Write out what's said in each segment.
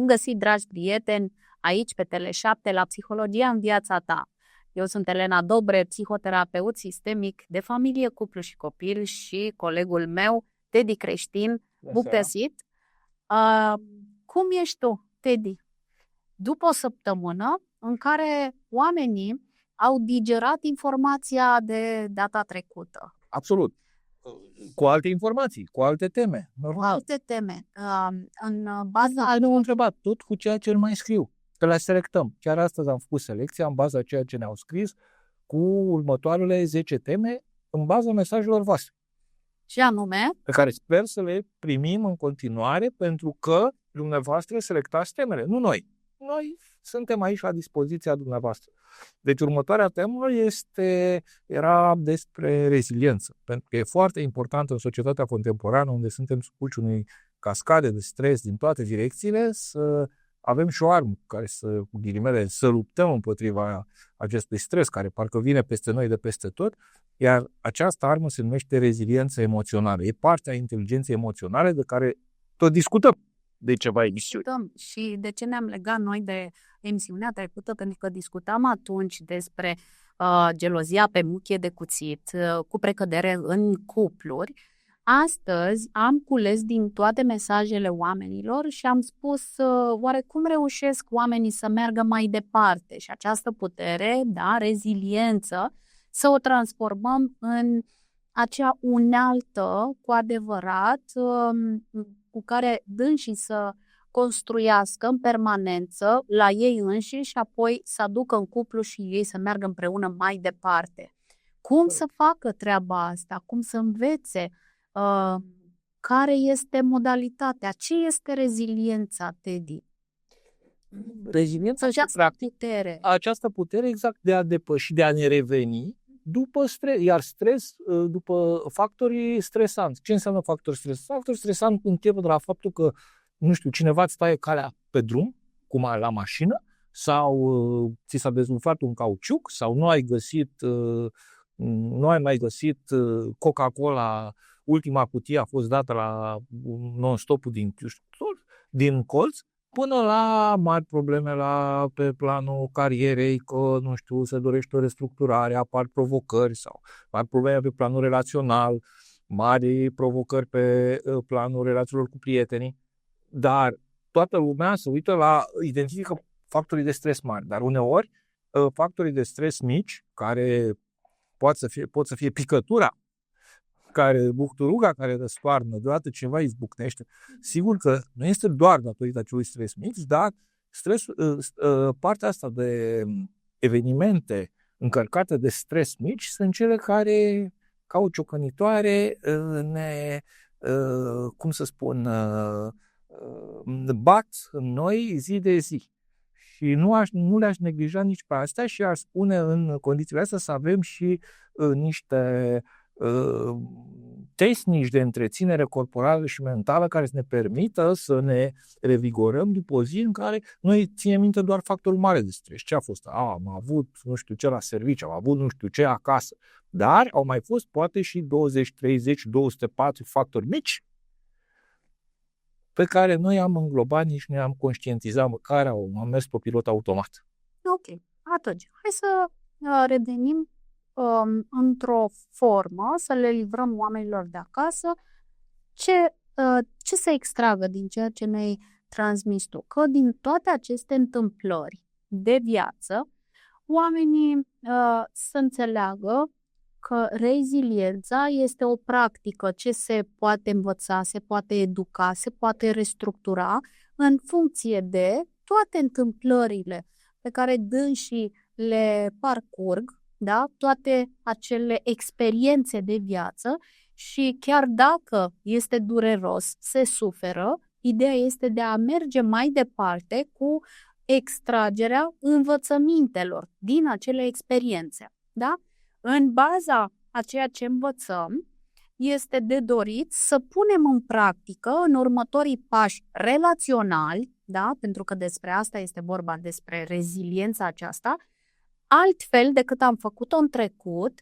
găsit, dragi prieteni, aici pe Tele7 la Psihologia în viața ta. Eu sunt Elena Dobre, psihoterapeut sistemic de familie, cuplu și copil și colegul meu, Teddy Creștin. Bun găsit! Cum ești tu, Teddy? După o săptămână în care oamenii au digerat informația de data trecută. Absolut. Cu alte informații, cu alte teme. Normal. Cu alte teme. În baza... Ne-au întrebat tot cu ceea ce îl mai scriu. Că le selectăm. Chiar astăzi am făcut selecția în baza ceea ce ne-au scris cu următoarele 10 teme în baza mesajelor voastre. Și anume? Pe care sper să le primim în continuare pentru că dumneavoastră selectați temele, nu noi. Noi suntem aici la dispoziția dumneavoastră. Deci următoarea temă era despre reziliență, pentru că e foarte important în societatea contemporană, unde suntem supuși unei cascade de stres din toate direcțiile, să avem și o armă care cu ghilimele, să luptăm împotriva acestui stres care parcă vine peste noi de peste tot, iar această armă se numește reziliență emoțională. E partea inteligenței emoționale de care tot discutăm de ceva emisiuni. Și de ce ne-am legat noi de emisiunea trecută? Pentru că discutam atunci despre gelozia pe muchie de cuțit, cu precădere în cupluri. Astăzi am cules din toate mesajele oamenilor și am spus oare cum reușesc oamenii să meargă mai departe și această putere, da, reziliență, să o transformăm în acea unealtă cu adevărat cu care dânsii să construiască în permanență la ei înșiși și apoi să aducă în cuplu și ei să meargă împreună mai departe. Cum să facă treaba asta? Cum să învețe? Care este modalitatea? Ce este reziliența, Teddy? Reziliența această putere exact de a depăși, de a ne reveni după stres, iar stres după factorii stresanți. Ce înseamnă factori stresanți? Factori stresanți încheamnă de la faptul că, nu știu, cineva îți taie calea pe drum, cum ai la mașină, sau ți s-a dezumflat un cauciuc, sau nu ai mai găsit Coca-Cola, ultima cutie a fost dată la non-stop-ul din colț, până la mari probleme pe planul carierei, că, nu știu, se dorește o restructurare, apar provocări sau mari probleme pe planul relațional, mari provocări pe planul relațiilor cu prietenii, dar toată lumea se uită identifică factorii de stres mari, dar uneori factorii de stres mici, care pot să fie picătura, bucturuga care răstoarnă, deodată ceva izbucnește. Sigur că nu este doar datorită acelui stres mic, dar partea asta de evenimente încărcate de stres mici sunt cele care, ca o ciocănitoare, bat în noi zi de zi. Și nu le-aș neglija nici pe astea și aș spune în condițiile astea să avem și niște tehnici de întreținere corporală și mentală care să ne permită să ne revigorăm după o zi în care noi ținem minte doar factorul mare de stres. Ce a fost? Am avut nu știu ce la serviciu, am avut nu știu ce acasă. Dar au mai fost poate și 20, 30, 204 factori mici pe care noi am înglobat, nici nu am conștientizat, măcar am mers pe pilot automat. Ok, atunci, hai să revenim într-o formă, să le livrăm oamenilor de acasă ce să extragă din ceea ce ne-ai transmis tu. Că din toate aceste întâmplări de viață, oamenii să înțeleagă că reziliența este o practică ce se poate învăța, se poate educa, se poate restructura în funcție de toate întâmplările pe care dânsii le parcurg, da? Toate acele experiențe de viață și chiar dacă este dureros, se suferă, ideea este de a merge mai departe cu extragerea învățămintelor din acele experiențe, da? În baza a ceea ce învățăm, este de dorit să punem în practică în următorii pași relaționali, da? Pentru că despre asta este vorba, despre reziliența aceasta, altfel decât am făcut-o în trecut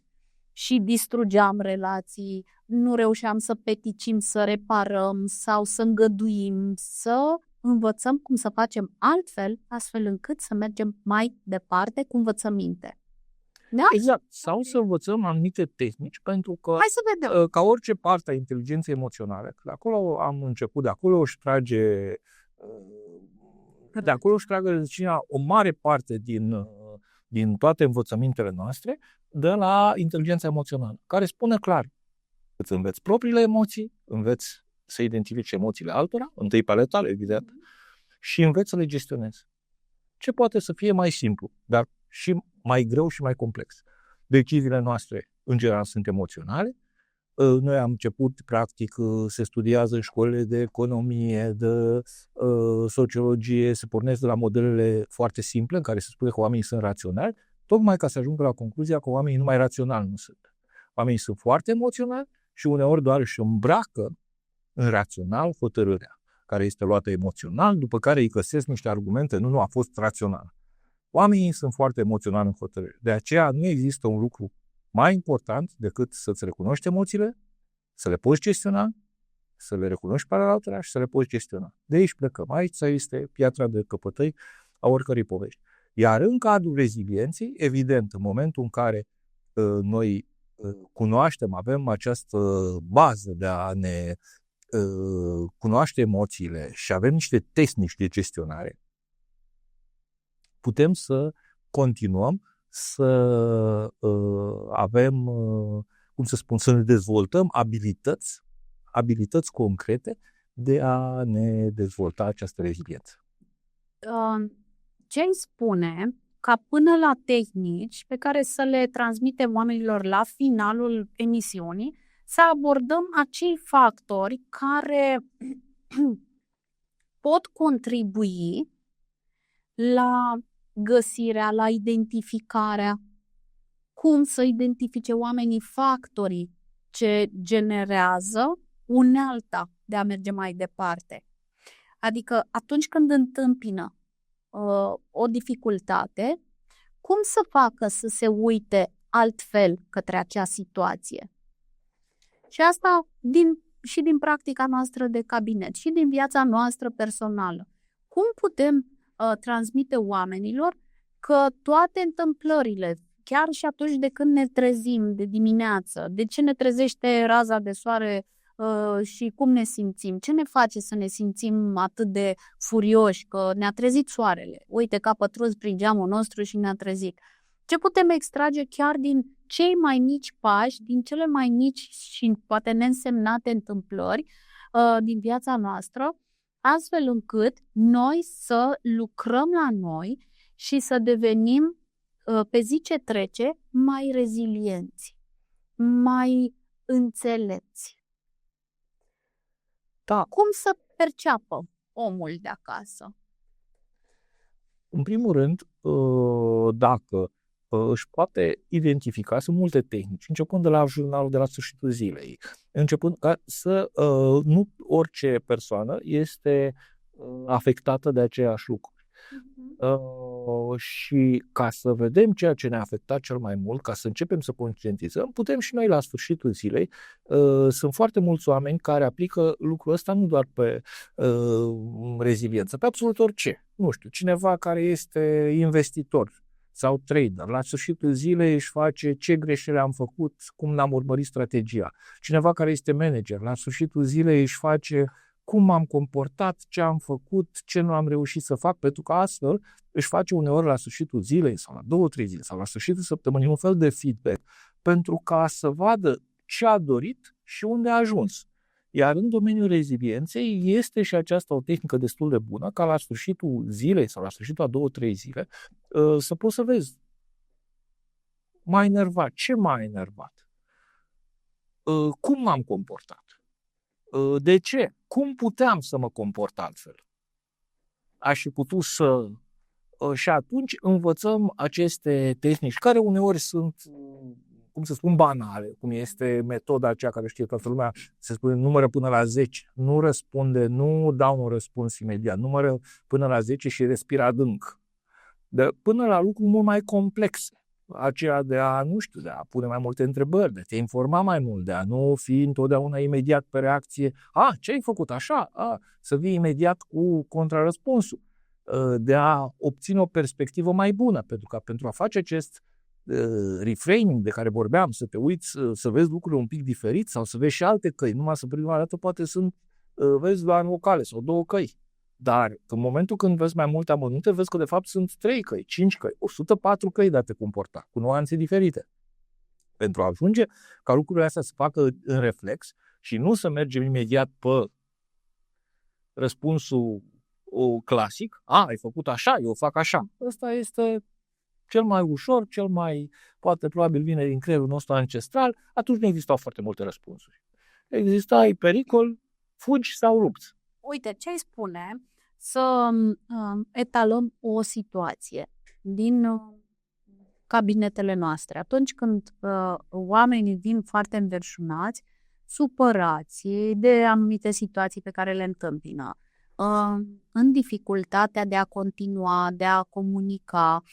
și distrugeam relații, nu reușeam să peticim, să reparăm sau să îngăduim, să învățăm cum să facem altfel, astfel încât să mergem mai departe cu învățăminte. Da? Exact. Sau să învățăm anumite tehnici, pentru că, Hai să vedem. ca orice parte a inteligenței emoționale, de acolo am început, de acolo își trage rădăcina o mare parte din toate învățămintele noastre, de la inteligența emoțională, care spune clar: îți înveți propriile emoții, înveți să identifici emoțiile altora, întâi pe ale tale, evident, și înveți să le gestionezi. Ce poate să fie mai simplu, dar și mai greu și mai complex. Deciziile noastre, în general, sunt emoționale. Noi am început, practic, se studiază în școlile de economie, de sociologie, se pornesc de la modelele foarte simple, în care se spune că oamenii sunt raționali, tocmai ca să ajungă la concluzia că oamenii numai raționali nu sunt. Oamenii sunt foarte emoționali și uneori doar își îmbracă în rațional hotărârea, care este luată emoțional, după care îi găsesc niște argumente, nu a fost rațional. Oamenii sunt foarte emoționali în hotărâre. De aceea nu există un lucru mai important decât să-ți recunoști emoțiile, să le poți gestiona, să le recunoști pe ale altora și să le poți gestiona. De aici plecăm. Aici este piatra de căpătăi a oricărei povești. Iar în cadrul rezilienței, evident, în momentul în care noi cunoaștem, avem această bază de a ne cunoaște emoțiile și avem niște tehnici de gestionare, putem să continuăm să avem, cum să spun, să ne dezvoltăm abilități concrete de a ne dezvolta această reziliență. Ce îi spune ca până la tehnici pe care să le transmitem oamenilor la finalul emisiunii, să abordăm acei factori care pot contribui la găsirea, la identificarea, cum să identifice oamenii factorii ce generează unealta de a merge mai departe. Adică atunci când întâmpină o dificultate, cum să facă să se uite altfel către acea situație. Și asta și din practica noastră de cabinet, și din viața noastră personală. Cum putem transmite oamenilor că toate întâmplările, chiar și atunci de când ne trezim de dimineață, de ce ne trezește raza de soare și cum ne simțim, ce ne face să ne simțim atât de furioși că ne-a trezit soarele, uite că a pătruns prin geamul nostru și ne-a trezit. Ce putem extrage chiar din cei mai mici pași, din cele mai mici și poate neînsemnate întâmplări din viața noastră, astfel încât noi să lucrăm la noi și să devenim pe zi ce trece mai rezilienți, mai înțelepți. Da. Cum să perceapă omul de acasă? În primul rând, dacă își poate identifica, sunt multe tehnici, începând de la jurnalul de la sfârșitul zilei, începând ca să nu orice persoană este afectată de aceeași lucru. Și ca să vedem ceea ce ne-a afectat cel mai mult, ca să începem să conștientizăm, putem și noi la sfârșitul zilei. Sunt foarte mulți oameni care aplică lucrul ăsta nu doar pe reziliență, pe absolut orice. Nu știu, cineva care este investitor sau trader, la sfârșitul zilei își face ce greșeli am făcut, cum n-am urmărit strategia. Cineva care este manager, la sfârșitul zilei își face cum m-am comportat, ce am făcut, ce nu am reușit să fac, pentru că astfel își face uneori la sfârșitul zilei sau la 2-3 zile sau la sfârșitul săptămânii un fel de feedback pentru ca să vadă ce a dorit și unde a ajuns. Iar în domeniul rezilienței este și aceasta o tehnică destul de bună, ca la sfârșitul zilei sau la sfârșitul a 2-3 zile să poți să vezi m-a enervat, ce m-a enervat, cum m-am comportat, de ce, cum puteam să mă comport altfel. Aș fi putut să... Și atunci învățăm aceste tehnici, care uneori sunt, cum să spun, banale, cum este metoda aceea care știe toată lumea, se spune numără până la 10, nu răspunde, nu dau un răspuns imediat, numără până la 10 și respira adânc. Până la lucruri mult mai complexe. aceea de a, nu știu, de a pune mai multe întrebări, de a te informa mai mult, de a nu fi întotdeauna imediat pe reacție. Ce ai făcut așa? Să vii imediat cu contrarăspunsul. De a obține o perspectivă mai bună, pentru a face acest reframing de care vorbeam, să te uiți, să vezi lucrurile un pic diferit sau să vezi și alte căi. Numai să prima dată poate vezi doar în vocale sau 2 căi. Dar în momentul când vezi mai multe amănunte, vezi că de fapt sunt 3 căi, 5 căi, 104 căi de a te comporta, cu nuanțe diferite. Pentru a ajunge ca lucrurile astea să facă în reflex și nu să mergem imediat pe răspunsul clasic, ai făcut așa, eu fac așa. Ăsta este cel mai ușor, poate probabil vine din creierul nostru ancestral, atunci nu existau foarte multe răspunsuri. Exista pericol, fugi sau lupți. Uite, ce ai spune să etalăm o situație din cabinetele noastre. Atunci când oamenii vin foarte înverșunați, supărați de anumite situații pe care le întâmpină, în dificultatea de a continua, de a comunica.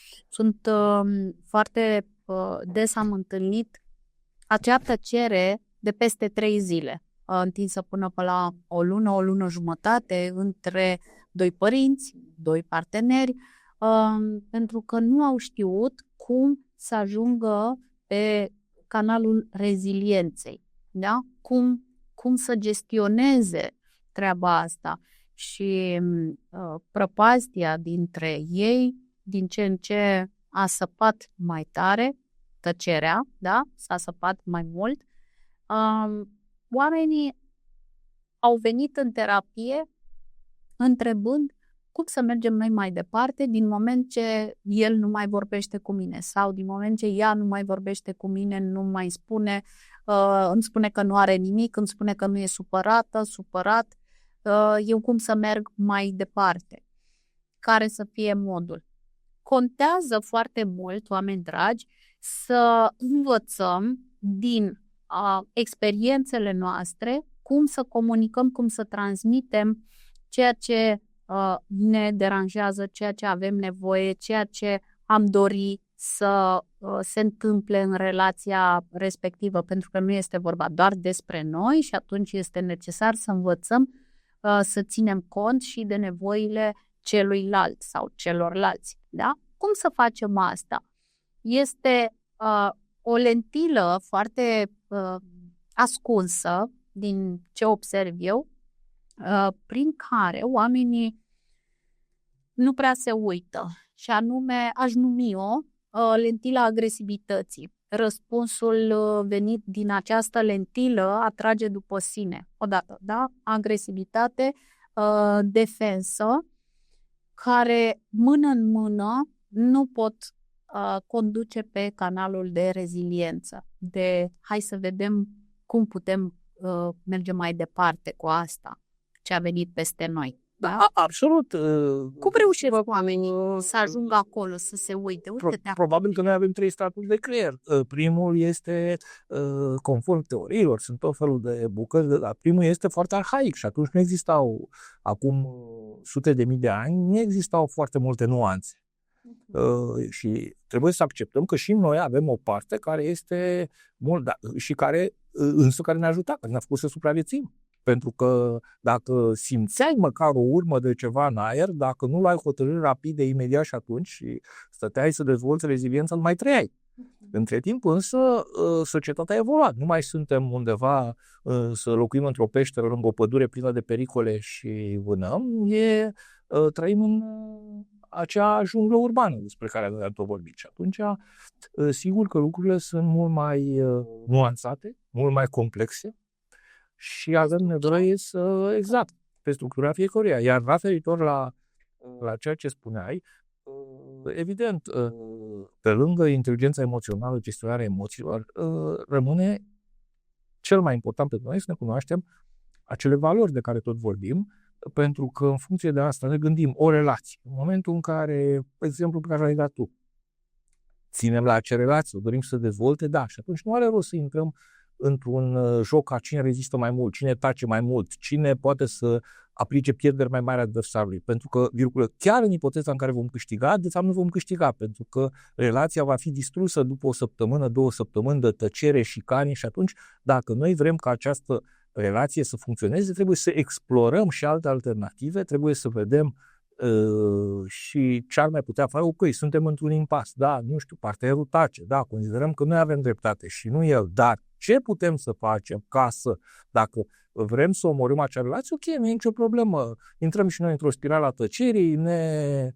Foarte des am întâlnit acea tăcere de peste 3 zile, întinsă până pe la o lună jumătate, între 2 părinți, 2 parteneri, pentru că nu au știut cum să ajungă pe canalul rezilienței, da? Cum să gestioneze treaba asta. Și prăpastia dintre ei, din ce în ce a săpat mai tare, tăcerea, da? S-a săpat mai mult. Oamenii au venit în terapie întrebând cum să mergem noi mai departe din moment ce el nu mai vorbește cu mine sau din moment ce ea nu mai vorbește cu mine, nu mai spune, îmi spune că nu are nimic, îmi spune că nu e supărat, eu cum să merg mai departe, care să fie modul. Contează foarte mult, oameni dragi, să învățăm din experiențele noastre cum să comunicăm, cum să transmitem ceea ce ne deranjează, ceea ce avem nevoie, ceea ce am dori să se întâmple în relația respectivă, pentru că nu este vorba doar despre noi și atunci este necesar să învățăm să ținem cont și de nevoile celuilalt sau celorlalți. Da? Cum să facem asta? Este o lentilă foarte ascunsă, din ce observ eu, prin care oamenii nu prea se uită. Și anume, aș numi-o lentila agresivității. Răspunsul venit din această lentilă atrage după sine. Odată, da? Agresivitate, defensă, care mână în mână nu pot conduce pe canalul de reziliență, de hai să vedem cum putem merge mai departe cu asta, ce a venit peste noi. Da? Absolut. Cum reușesc oamenii să ajungă acolo, să se uite? Probabil că noi avem 3 straturi de creier. Primul este, conform teoriilor, sunt tot felul de bucăți, dar primul este foarte arhaic și atunci nu existau, acum sute de mii de ani, nu existau foarte multe nuanțe. Și trebuie să acceptăm că și noi avem o parte care este mult, și care ne-a ajutat, care ne-a făcut să supraviețuim. Pentru că dacă simțeai măcar o urmă de ceva în aer, dacă nu luai hotărâri rapide, imediat și atunci și stăteai să dezvolți reziliența, nu mai trăiai. Între timp însă societatea a evoluat. Nu mai suntem undeva să locuim într-o peșteră lângă o pădure plină de pericole și vânăm. Trăim în acea junglă urbană despre care am tot vorbit. Și atunci, sigur că lucrurile sunt mult mai nuanțate, mult mai complexe și avem nevoie exact, pe structura fiecăruia. Iar referitor la ceea ce spuneai, evident, pe lângă inteligența emoțională, gestionarea emoțiilor, rămâne cel mai important pentru noi să ne cunoaștem acele valori de care tot vorbim, pentru că în funcție de asta ne gândim o relație. În momentul în care, exemplu pe care l-ai dat tu, ținem la acea relație, o dorim să dezvolte, da, și atunci nu are rost să intrăm într-un joc a cine rezistă mai mult, cine tace mai mult, cine poate să aplice pierderi mai mari adversarului. Pentru că, chiar în ipoteza în care vom câștiga, de fapt nu vom câștiga, pentru că relația va fi distrusă după o săptămână, 2 săptămâni de tăcere, șicane și atunci, dacă noi vrem ca această relație să funcționeze, trebuie să explorăm și alte alternative, trebuie să vedem și ce ar mai putea face. Ok, suntem într-un impas, da, nu știu, partenerul tace, da, considerăm că noi avem dreptate și nu el, dar ce putem să facem ca să, dacă vrem să omorâm acea relație, ok, nu e nicio problemă, intrăm și noi într-o spirală a tăcerii, ne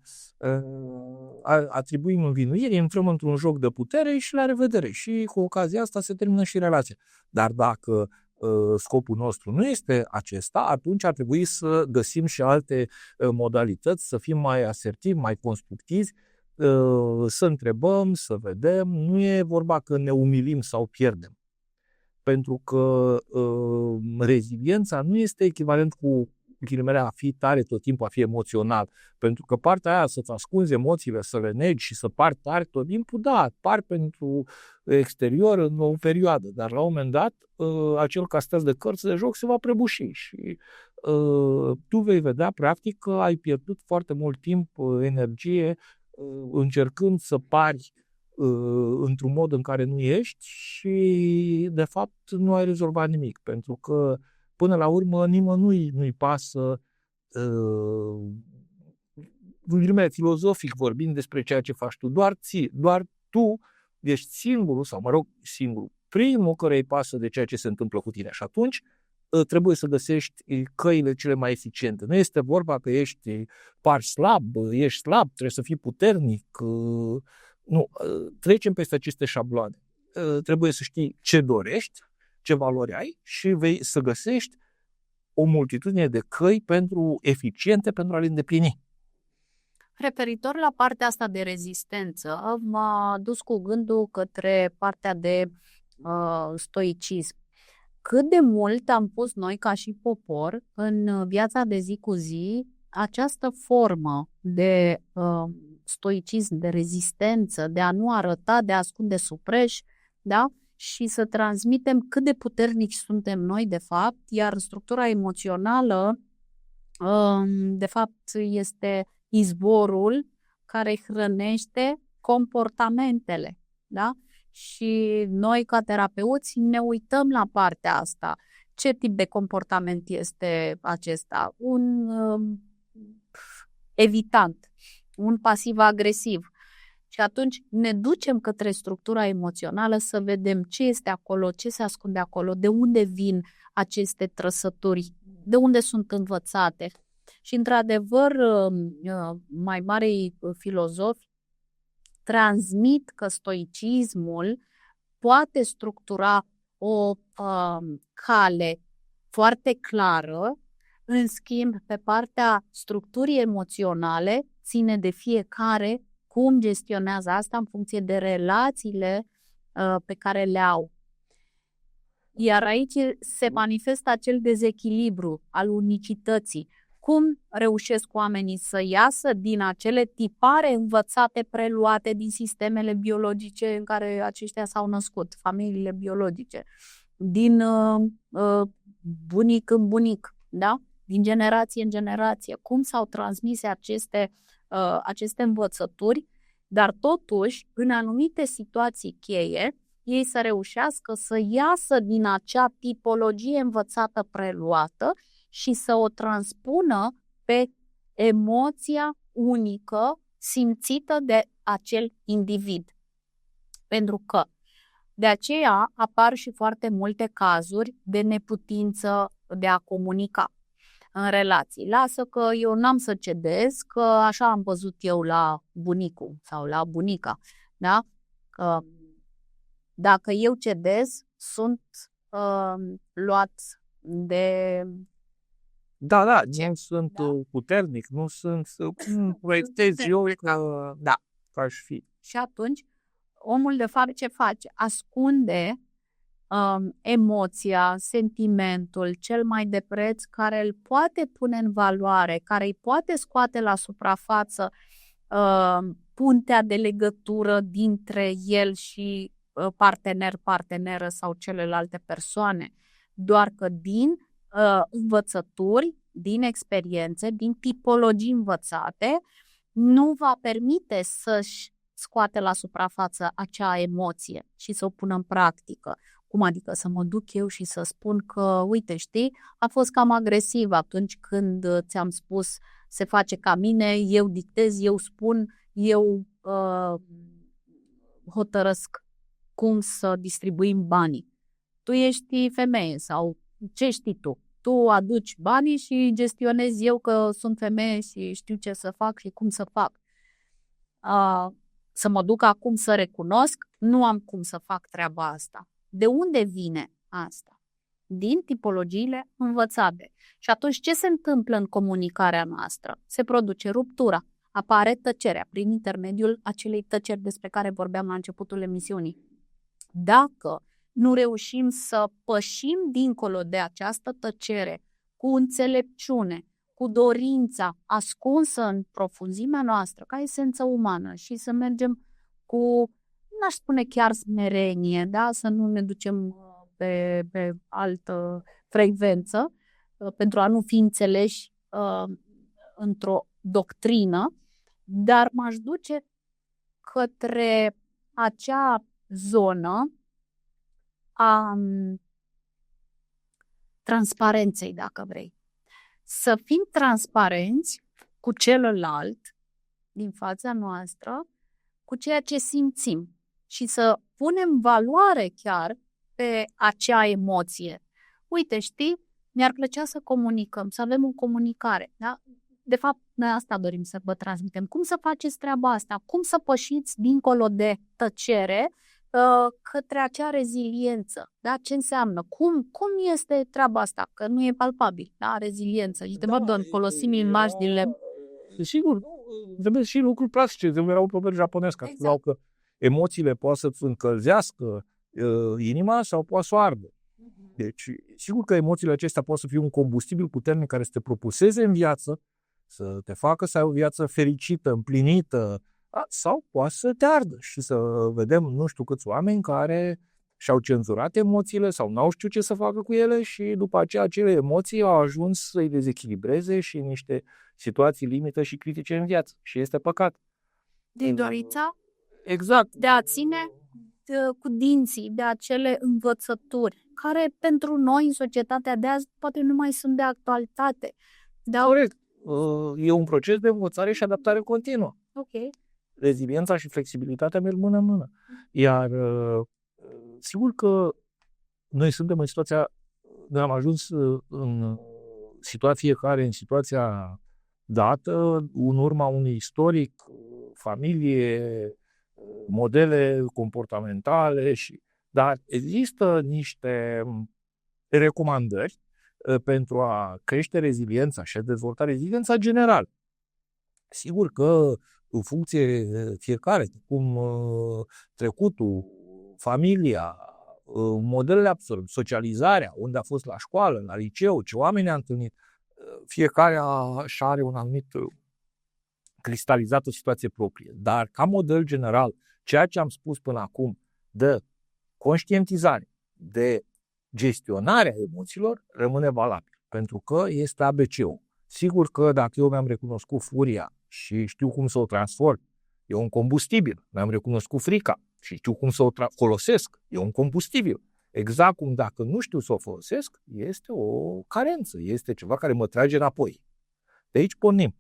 atribuim învinuiri, intrăm într-un joc de putere și la revedere și cu ocazia asta se termină și relația. Dar dacă scopul nostru nu este acesta, atunci ar trebui să găsim și alte modalități, să fim mai asertivi, mai constructivi, să întrebăm, să vedem. Nu e vorba că ne umilim sau pierdem. Pentru că reziliența nu este echivalent cu ghilimele a fi tare tot timpul, a fi emoțional. Pentru că partea aia să-ți ascunzi emoțiile, să le negi și să pari tare tot timpul, da, pari pentru exterior în o perioadă, dar la un moment dat acel castel de cărți de joc se va prăbuși și tu vei vedea practic că ai pierdut foarte mult timp, energie, încercând să pari într-un mod în care nu ești și de fapt nu ai rezolvat nimic, pentru că până la urmă nimănui nu-i pasă, filozofic vorbind, despre ceea ce faci tu. Doar tu ești singurul, sau mă rog, singurul, primul care îi pasă de ceea ce se întâmplă cu tine. Și atunci trebuie să găsești căile cele mai eficiente. Nu este vorba că pari slab, ești slab, trebuie să fii puternic. Nu, trecem peste aceste șabloane. Trebuie să știi ce dorești, ce valori ai și vei să găsești o multitudine de căi eficiente pentru a le îndeplini. Referitor la partea asta de rezistență, m-a dus cu gândul către partea de stoicism. Cât de mult am pus noi ca și popor în viața de zi cu zi această formă de stoicism, de rezistență, de a nu arăta, de a ascunde sub preș, da? Și să transmitem cât de puternici suntem noi, de fapt, iar structura emoțională, de fapt, este izvorul care hrănește comportamentele, da? Și noi, ca terapeuți, ne uităm la partea asta. Ce tip de comportament este acesta? Un evitant, un pasiv-agresiv. Și atunci ne ducem către structura emoțională să vedem ce este acolo, ce se ascunde acolo, de unde vin aceste trăsături, de unde sunt învățate. Și, într-adevăr, mai mari filozofi transmit că stoicismul poate structura o cale foarte clară, în schimb, pe partea structurii emoționale, ține de fiecare cum gestionează asta în funcție de relațiile pe care le au. Iar aici se manifestă acel dezechilibru al unicității. Cum reușesc oamenii să iasă din acele tipare învățate, preluate din sistemele biologice în care aceștia s-au născut, familiile biologice, din bunic în bunic, da? Din generație în generație. Cum s-au transmis aceste învățături, dar totuși, în anumite situații cheie, ei să reușească să iasă din acea tipologie învățată preluată și să o transpună pe emoția unică simțită de acel individ. Pentru că de aceea apar și foarte multe cazuri de neputință de a comunica în relații. Lasă că eu n-am să cedez, că așa am văzut eu la bunicul sau la bunica, da? Că dacă eu cedez, sunt luat de... Da, nu sunt puternic, nu sunt proiectez eu, da, ca aș fi. Și atunci, omul de fapt ce face? Ascunde emoția, sentimentul cel mai de preț care îl poate pune în valoare, care îi poate scoate la suprafață puntea de legătură dintre el și parteneră sau celelalte persoane. Doar că din învățături, din experiențe, din tipologii învățate, nu va permite să-și scoate la suprafață acea emoție și să o pună în practică. Cum adică să mă duc eu și să spun că, uite, știi, a fost cam agresiv atunci când ți-am spus se face ca mine, eu dictez, eu spun, eu hotărăsc cum să distribuim banii. Tu ești femeie sau ce știi tu? Tu aduci banii și gestionezi eu că sunt femeie și știu ce să fac și cum să fac. Să mă duc acum să recunosc, nu am cum să fac treaba asta. De unde vine asta? Din tipologiile învățate. Și atunci ce se întâmplă în comunicarea noastră? Se produce ruptura, apare tăcerea prin intermediul acelei tăceri despre care vorbeam la începutul emisiunii. Dacă nu reușim să pășim dincolo de această tăcere cu înțelepciune, cu dorința ascunsă în profunzimea noastră, ca esență umană, și să mergem cu, n-aș spune chiar smerenie, da? Să nu ne ducem pe altă frecvență, pentru a nu fi înțeleși într-o doctrină, dar m-aș duce către acea zonă a transparenței, dacă vrei. Să fim transparenți cu celălalt din fața noastră, cu ceea ce simțim și să punem valoare chiar pe acea emoție. Uite, știi, mi-ar plăcea să comunicăm, să avem o comunicare. Da? De fapt, noi asta dorim să vă transmitem. Cum să faceți treaba asta? Cum să pășiți dincolo de tăcere către acea reziliență? Da? Ce înseamnă? Cum este treaba asta? Că nu e palpabil, da? Reziliență. Și de fapt, doar folosim imaginile. Sigur, trebuie și lucruri plastice. Era un proverb japonez care spuneau că emoțiile poate să încălzească inima sau poate să o ardă. Deci, sigur că emoțiile acestea pot să fie un combustibil puternic care să te propulseze în viață, să te facă să ai o viață fericită, împlinită, sau poate să te ardă și să vedem nu știu câți oameni care și-au cenzurat emoțiile sau n-au știut ce să facă cu ele și după aceea acele emoții au ajuns să-i dezechilibreze și în niște situații limită și critice în viață. Și este păcat. Din dorința? Exact. De a ține cu dinții de acele învățături care pentru noi în societatea de azi poate nu mai sunt de actualitate. Da? Corect. E un proces de învățare și adaptare continuă. Ok. Reziliența și flexibilitatea merg mână în mână. Iar sigur că noi suntem în situația, noi am ajuns în situație care, în situația dată, în urma unui istoric, familie, modele comportamentale, dar există niște recomandări pentru a crește reziliența și a dezvolta reziliența general. Sigur că în funcție fiecare, cum trecutul, familia, modelele absorb, socializarea, unde a fost la școală, la liceu, ce oameni a întâlnit, fiecare și are un anumit cristalizat o situație proprie. Dar ca model general, ceea ce am spus până acum de conștientizare, de gestionarea emoțiilor, rămâne valabil. Pentru că este ABC-ul. Sigur că dacă eu mi-am recunoscut furia și știu cum să o transform, e un combustibil. Mi-am recunoscut frica și știu cum să o folosesc, e un combustibil. Exact cum dacă nu știu să o folosesc, este o carență, este ceva care mă trage înapoi. De aici pornim.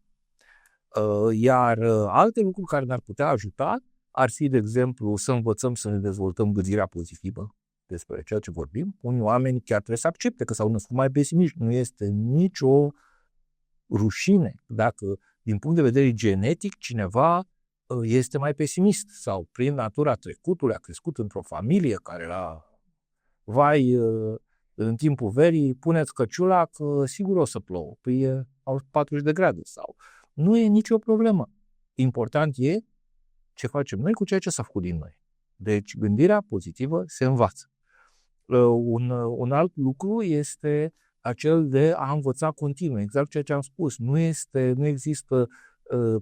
Iar alte lucruri care ne-ar putea ajuta ar fi, de exemplu, să învățăm să ne dezvoltăm gândirea pozitivă despre ceea ce vorbim. Unii oameni chiar trebuie să accepte că s-au născut mai pesimiști. Nu este nicio rușine dacă, din punct de vedere genetic, cineva este mai pesimist sau prin natura trecutului a crescut într-o familie care era în timpul verii, puneți căciula că sigur o să plouă, păi au 40 de grade sau nu e nicio problemă. Important e ce facem noi cu ceea ce s-a făcut din noi. Deci gândirea pozitivă se învață. Un alt lucru este acel de a învăța continuu, exact ceea ce am spus. Nu există,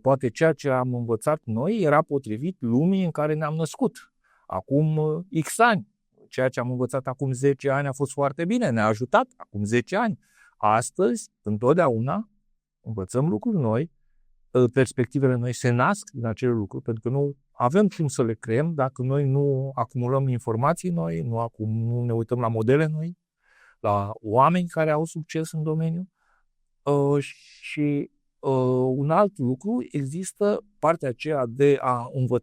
poate ceea ce am învățat noi era potrivit lumii în care ne-am născut. Acum X ani. Ceea ce am învățat acum 10 ani a fost foarte bine, ne-a ajutat acum 10 ani. Astăzi, întotdeauna, învățăm lucruri noi, perspectivele noi se nasc din acele lucruri, pentru că nu avem cum să le creăm dacă noi nu acumulăm informații noi, nu ne uităm la modele noi, la oameni care au succes în domeniu. Și un alt lucru, există partea aceea de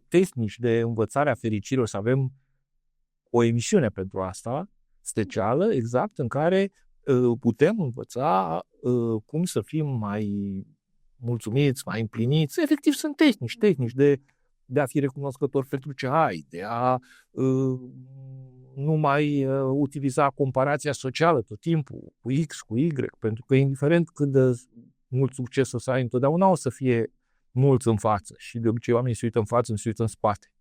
tehnici de învățarea fericirilor, să avem o emisiune pentru asta, specială, exact, în care putem învăța cum să fim mai mulțumiți, mai împliniți. Efectiv, sunt tehnici de a fi recunoscător pentru ce ai, de a nu mai utiliza comparația socială tot timpul cu X, cu Y, pentru că indiferent cât de mult succes o să ai, întotdeauna o să fie mulți în față și de obicei oamenii se uită în față, nu se uită în spate.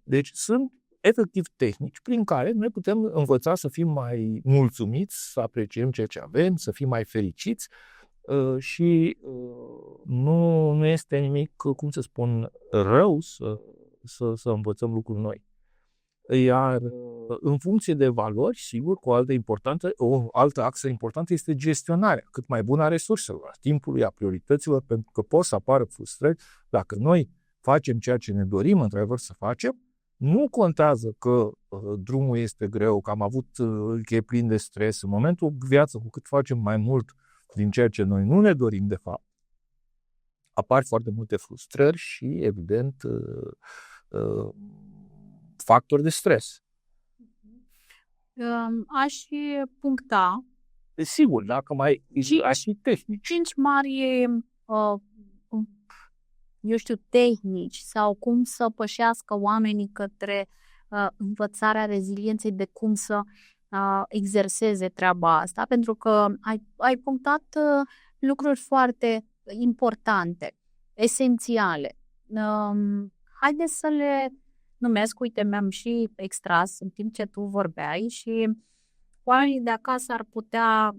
Deci sunt efectiv tehnici prin care noi putem învăța să fim mai mulțumiți, să apreciem ceea ce avem, să fim mai fericiți și nu este nimic, cum să spun, rău să învățăm lucruri noi. Iar în funcție de valori, sigur, o altă axă importantă este gestionarea cât mai bună a resurselor, a timpului, a priorităților, pentru că pot să apară frustrări dacă noi facem ceea ce ne dorim într-adevăr să facem. Nu contează că drumul este greu, că am avut că e plin de stres. În momentul viață, cu cât facem mai mult din ceea ce noi nu ne dorim de fapt, apar foarte multe frustrări și, evident, factori de stres. Aș puncta. Sigur, dacă mai aș fi tehnici. 5 mari, tehnici sau cum să pășească oamenii către învățarea rezilienței, de cum să exerseze treaba asta, pentru că ai punctat lucruri foarte importante, esențiale. Haideți să le numesc, uite, mi-am și extras în timp ce tu vorbeai și oamenii de acasă ar putea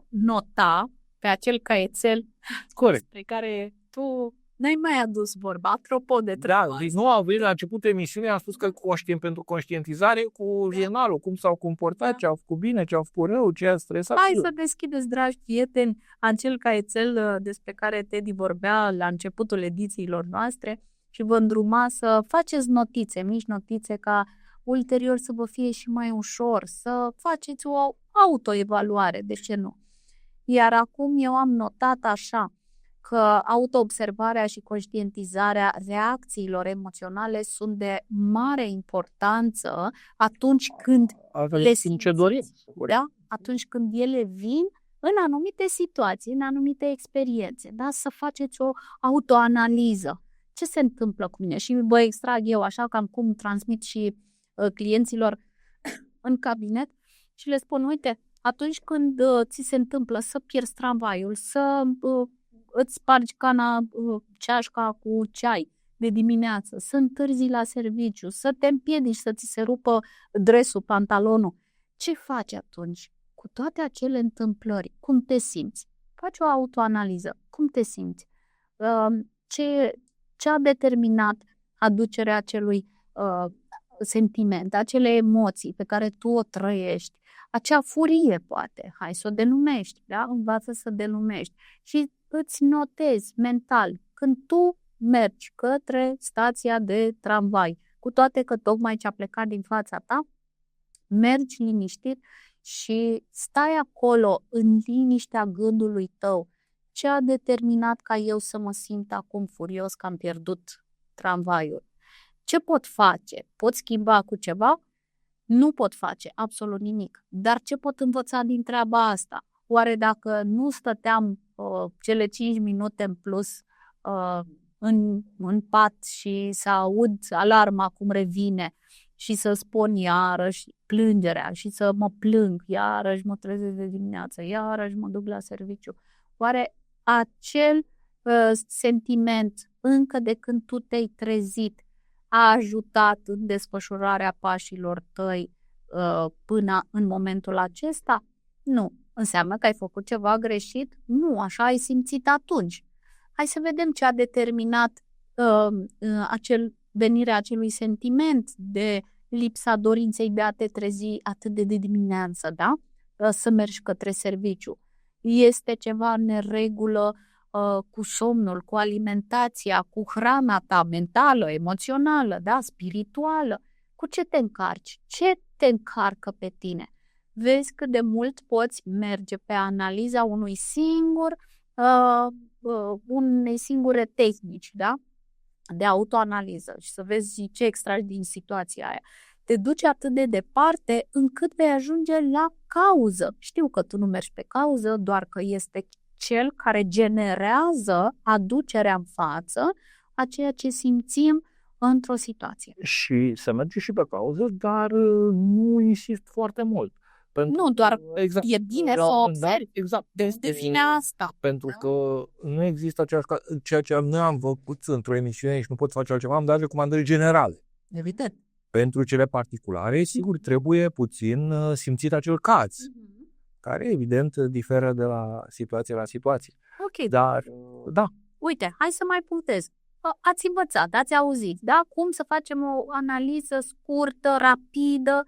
nota pe acel caietel despre care tu n-ai mai adus vorba, apropo de treaba asta. Nu am venit la începutul emisiunii, am spus că pentru conștientizare cu jenalul, cum s-au comportat, ce au făcut bine, ce au făcut rău, ce a stresat. Hai să deschideți, dragi prieteni, acel caietel despre care Teddy vorbea la începutul edițiilor noastre și vă îndruma să faceți notițe, mici notițe, ca ulterior să vă fie și mai ușor, să faceți o autoevaluare, de ce nu? Iar acum eu am notat așa, că autoobservarea și conștientizarea reacțiilor emoționale sunt de mare importanță atunci când le simțiți, da? Atunci când ele vin în anumite situații, în anumite experiențe, da? Să faceți o autoanaliză. Ce se întâmplă cu mine? Și vă extrag eu așa cam cum transmit și clienților în cabinet și le spun, uite, atunci când ți se întâmplă să pierzi tramvaiul, să îți spargi ceașca cu ceai de dimineață, să întârzi la serviciu, să te împiedici, să ți se rupă dresul, pantalonul. Ce faci atunci? Cu toate acele întâmplări, cum te simți? Faci o autoanaliză. Cum te simți? Ce a determinat aducerea acelui sentiment, acele emoții pe care tu o trăiești? Acea furie, poate. Hai să o denumești, da? Învață să denumești. Și îți notezi mental când tu mergi către stația de tramvai, cu toate că tocmai ce a plecat din fața ta, mergi liniștit și stai acolo în liniștea gândului tău. Ce a determinat ca eu să mă simt acum furios că am pierdut tramvaiul? Ce pot face? Pot schimba cu ceva? Nu pot face absolut nimic. Dar ce pot învăța din treaba asta? Oare dacă nu stăteam cele 5 minute în plus în pat și să aud alarma cum revine și să spun iarăși plângerea și să mă plâng, iarăși mă trezesc de dimineață, iarăși mă duc la serviciu. Oare acel sentiment încă de când tu te-ai trezit a ajutat în desfășurarea pașilor tăi până în momentul acesta? Nu. Înseamnă că ai făcut ceva greșit? Nu, așa ai simțit atunci. Hai să vedem ce a determinat venirea acelui sentiment de lipsa dorinței de a te trezi atât de dimineață, da? Să mergi către serviciu. este ceva în neregulă cu somnul, cu alimentația, cu hrana ta mentală, emoțională, da, spirituală. Cu ce te încarci? Ce te încarcă pe tine? Vezi cât de mult poți merge pe analiza unei singure tehnici, da? De autoanaliză și să vezi ce extragi din situația aia. Te duce atât de departe încât vei ajunge la cauză. Știu că tu nu mergi pe cauză, doar că este cel care generează aducerea în față a ceea ce simțim într-o situație. Și se merge și pe cauză, dar nu insist foarte mult. Nu, doar exact, e bine să observi. Da, exact. Devine asta. Pentru că nu există ceea ce noi am făcut într-o emisiune și nu pot face altceva, am dat recomandări generale. Evident. Pentru cele particulare, sigur, trebuie puțin simțit acel caz, care evident diferă de la situație la situație. Ok. Dar, da. Uite, hai să mai punctez. Ați învățat, ați auzit, da? Cum să facem o analiză scurtă, rapidă,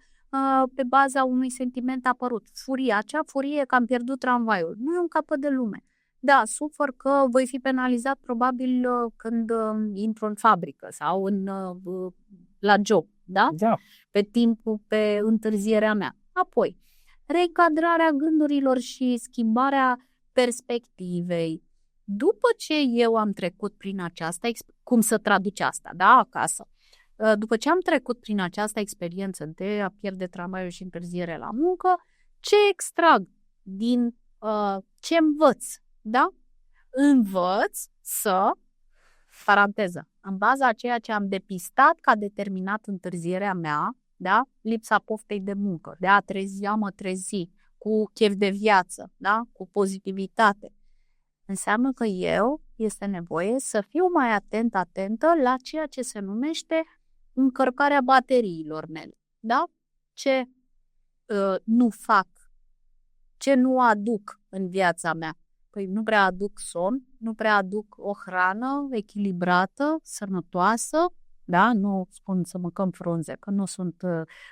pe baza unui sentiment apărut. Furia, acea furie că am pierdut tramvaiul. Nu e un capăt de lume. Da, sufăr că voi fi penalizat probabil când intru în fabrică sau la job, da? Da. Pe întârzierea mea. Apoi, reîncadrarea gândurilor și schimbarea perspectivei. După ce eu am trecut prin aceasta, cum să traduci asta, da, acasă? După ce am trecut prin această experiență de a pierde tramvaiul și întârziere la muncă, ce extrag din ce învăț, da? Învăț să, paranteză, în baza a ceea ce am depistat ca determinat întârzierea mea, da? Lipsa poftei de muncă, de a mă trezi cu chef de viață, da? Cu pozitivitate. Înseamnă că este nevoie să fiu mai atentă la ceea ce se numește încărcarea bateriilor mele, da? Ce nu fac, ce nu aduc în viața mea. Păi nu prea aduc somn, nu prea aduc o hrană echilibrată, sănătoasă, da? Nu spun să mâncăm frunze, că nu sunt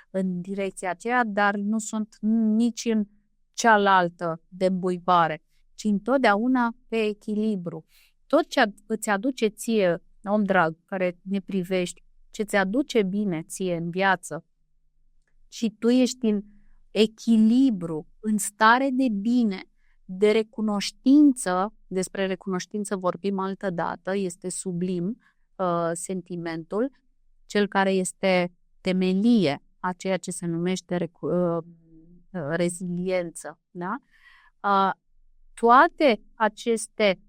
în direcția aceea, dar nu sunt nici în cealaltă de îmbuibare, ci întotdeauna pe echilibru. Tot ce îți aduce ție, om drag, care ne privești, ce ți aduce bine ție în viață și tu ești în echilibru, în stare de bine, de recunoștință, despre recunoștință vorbim altă dată, este sublim sentimentul, cel care este temelie a ceea ce se numește reziliență. Da? Toate aceste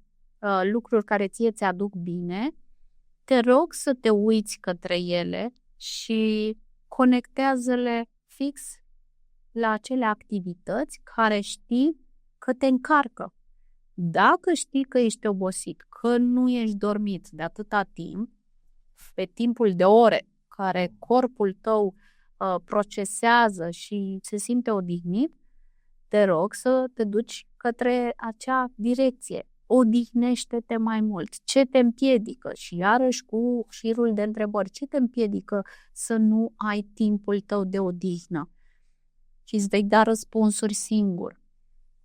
lucruri care ție ți aduc bine, te rog să te uiți către ele și conectează-le fix la acele activități care știi că te încarcă. Dacă știi că ești obosit, că nu ești dormit de atâta timp, pe timpul de ore care corpul tău procesează și se simte odihnit, te rog să te duci către acea direcție. Odihnește-te mai mult. Ce te împiedică? Și iarăși cu șirul de întrebări. Ce te împiedică să nu ai timpul tău de odihnă? Și îți vei da răspunsuri singur.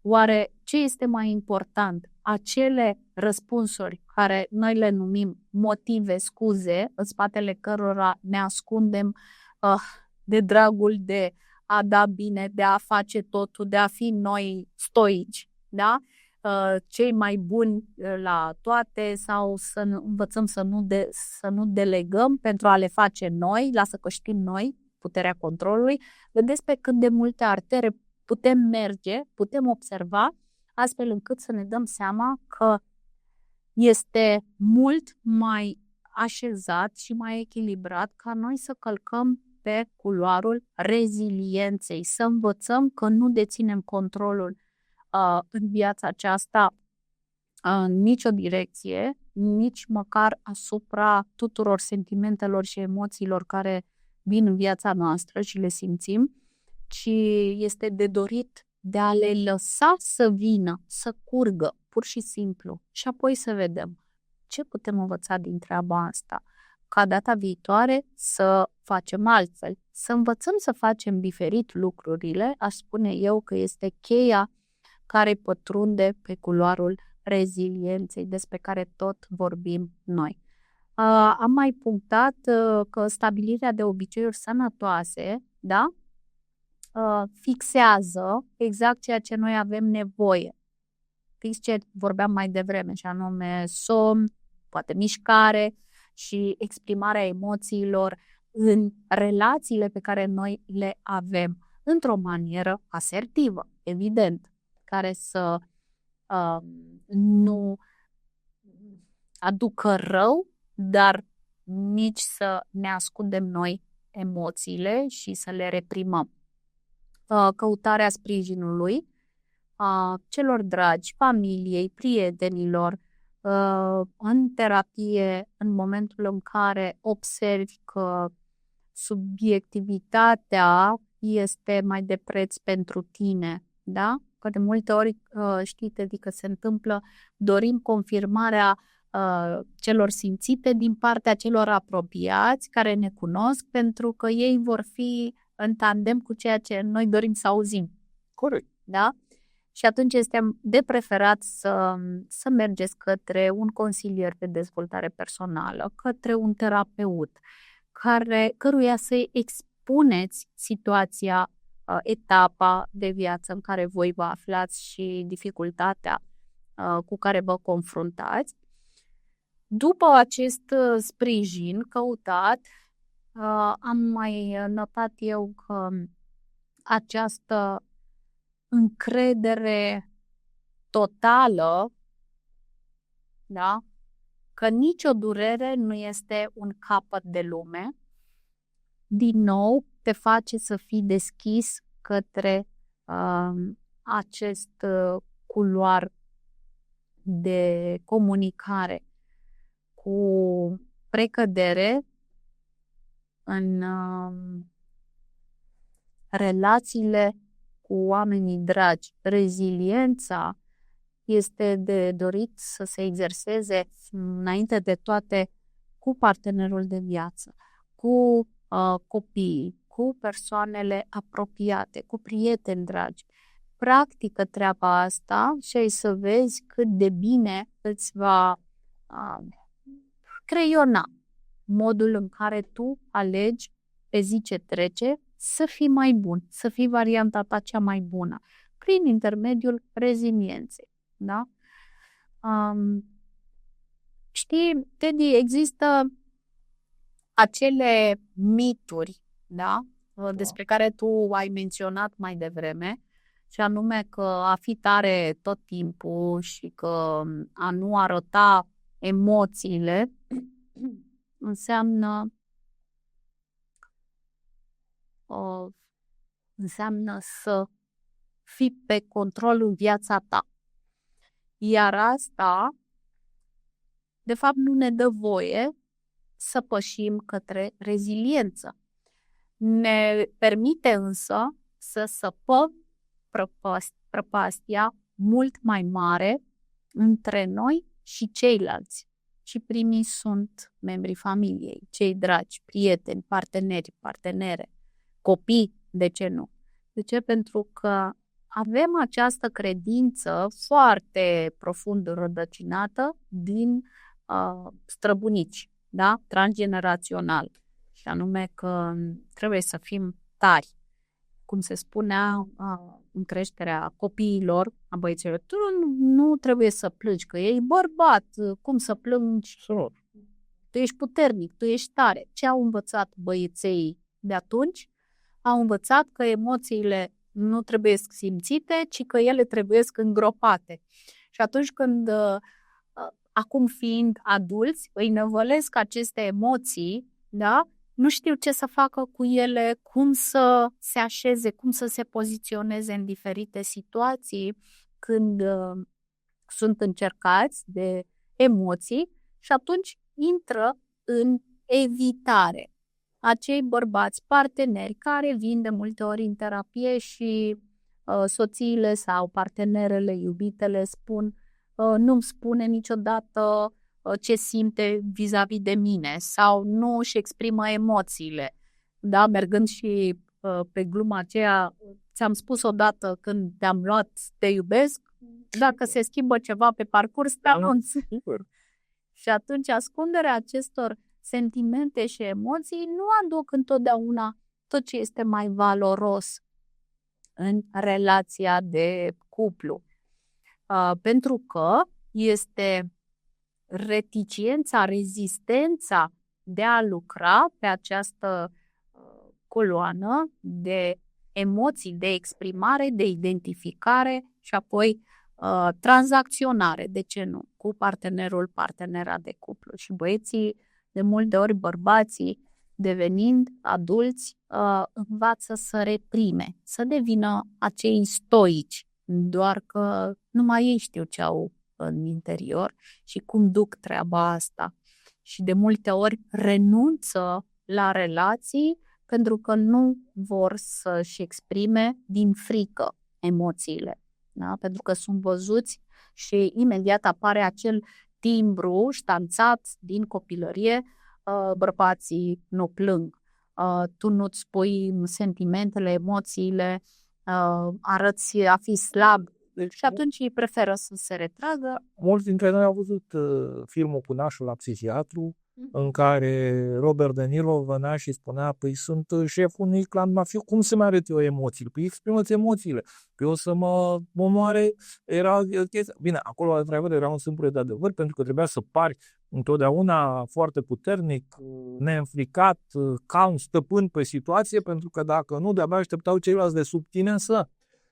Oare ce este mai important? Acele răspunsuri care noi le numim motive, scuze, în spatele cărora ne ascundem de dragul de a da bine, de a face totul, de a fi noi stoici, da? Cei mai buni la toate sau să învățăm să nu delegăm pentru a le face noi, lasă că știm noi puterea controlului. Vedeți pe cât de multe artere putem merge, putem observa, astfel încât să ne dăm seama că este mult mai așezat și mai echilibrat ca noi să călcăm pe culoarul rezilienței, să învățăm că nu deținem controlul în viața aceasta în nicio direcție, nici măcar asupra tuturor sentimentelor și emoțiilor care vin în viața noastră și le simțim, ci este de dorit de a le lăsa să vină, să curgă, pur și simplu, și apoi să vedem ce putem învăța din treaba asta, ca data viitoare să facem altfel, să învățăm să facem diferit lucrurile, aș spune eu că este cheia care îi pătrunde pe culoarul rezilienței despre care tot vorbim noi. Am mai punctat că stabilirea de obiceiuri sănătoase, da? Fixează exact ceea ce noi avem nevoie. Fix ce vorbeam mai devreme, și anume somn, poate mișcare și exprimarea emoțiilor în relațiile pe care noi le avem, într-o manieră asertivă, evident, care să nu aducă rău, dar nici să ne ascundem noi emoțiile și să le reprimăm. Căutarea sprijinului celor dragi, familiei, prietenilor, în terapie, în momentul în care observi că subiectivitatea este mai de preț pentru tine, da? Că de multe ori, știți, adică se întâmplă, dorim confirmarea celor simțite din partea celor apropiați care ne cunosc, pentru că ei vor fi în tandem cu ceea ce noi dorim să auzim. Corect. Da? Și atunci este de preferat să mergeți către un consilier de dezvoltare personală, către un terapeut, căruia să-i expuneți situația, etapa de viață în care voi vă aflați și dificultatea cu care vă confruntați. După acest sprijin căutat, am mai notat eu că această încredere totală, da? Că nicio durere nu este un capăt de lume, din nou te face să fii deschis către acest culoar de comunicare cu precădere în relațiile cu oamenii dragi. Reziliența este de dorit să se exerseze înainte de toate cu partenerul de viață, cu copiii, cu persoanele apropiate, cu prieteni dragi. Practică treaba asta și ai să vezi cât de bine îți va creiona modul în care tu alegi pe zi ce trece să fii mai bun, să fii varianta ta cea mai bună, prin intermediul rezilienței. Da? Știi, Teddy, există acele mituri, da? Despre care tu ai menționat mai devreme, și anume că a fi tare tot timpul și că a nu arăta emoțiile înseamnă să fii pe control în viața ta. Iar asta, de fapt, nu ne dă voie să pășim către reziliență. Ne permite însă să săpăm prăpastia mult mai mare între noi și ceilalți. Și primii sunt membrii familiei, cei dragi, prieteni, parteneri, partenere, copii, de ce nu? De ce? Pentru că avem această credință foarte profund rădăcinată din străbunici, da? Transgenerațional. Și anume că trebuie să fim tari. Cum se spunea în creșterea copiilor, a băieților, tu nu trebuie să plângi, că ești bărbat, cum să plângi? Tu ești puternic, tu ești tare. Ce au învățat băieței de atunci? Au învățat că emoțiile nu trebuie simțite, ci că ele trebuie îngropate. Și atunci când, acum fiind adulți, îi năvălesc aceste emoții, da? Nu știu ce să facă cu ele, cum să se așeze, cum să se poziționeze în diferite situații când sunt încercați de emoții, și atunci intră în evitare. Acei bărbați parteneri care vin de multe ori în terapie și soțiile sau partenerele, iubitele spun nu-mi spune niciodată ce simte vis-a-vis de mine sau nu își exprimă emoțiile. Da? Mergând și pe gluma aceea, ți-am spus odată când te-am luat te iubesc, dacă se schimbă ceva pe parcurs, te anunț. Și atunci ascunderea acestor sentimente și emoții nu aduc întotdeauna tot ce este mai valoros în relația de cuplu. Pentru că este rezistența de a lucra pe această coloană de emoții, de exprimare, de identificare și apoi tranzacționare, de ce nu, cu partenera de cuplu. Și băieții, de multe ori bărbații, devenind adulți, învață să reprime, să devină acei stoici, doar că numai ei știu ce au în interior și cum duc treaba asta. Și de multe ori renunță la relații pentru că nu vor să-și exprime din frică emoțiile. Da? Pentru că sunt văzuți și imediat apare acel timbru ștanțat din copilărie: bărbații nu plâng, tu nu-ți spui sentimentele, emoțiile, arăți a fi slab. Deci, și atunci ei preferă să se retragă. Mulți dintre noi au văzut filmul cu Nașul la psihiatru, în care Robert De Niro venea și spunea: păi sunt șeful unui clan mafiu, cum să mai arăt eu emoțiile? Păi exprimă-ți emoțiile. Păi o să mă omoare. Era chestia. Bine, acolo într-adevăr era un sâmbure de adevăr, pentru că trebuia să pari întotdeauna foarte puternic, neînfricat, calm, stăpân pe situație, pentru că dacă nu, de-abia așteptau ceilalți de sub tine să.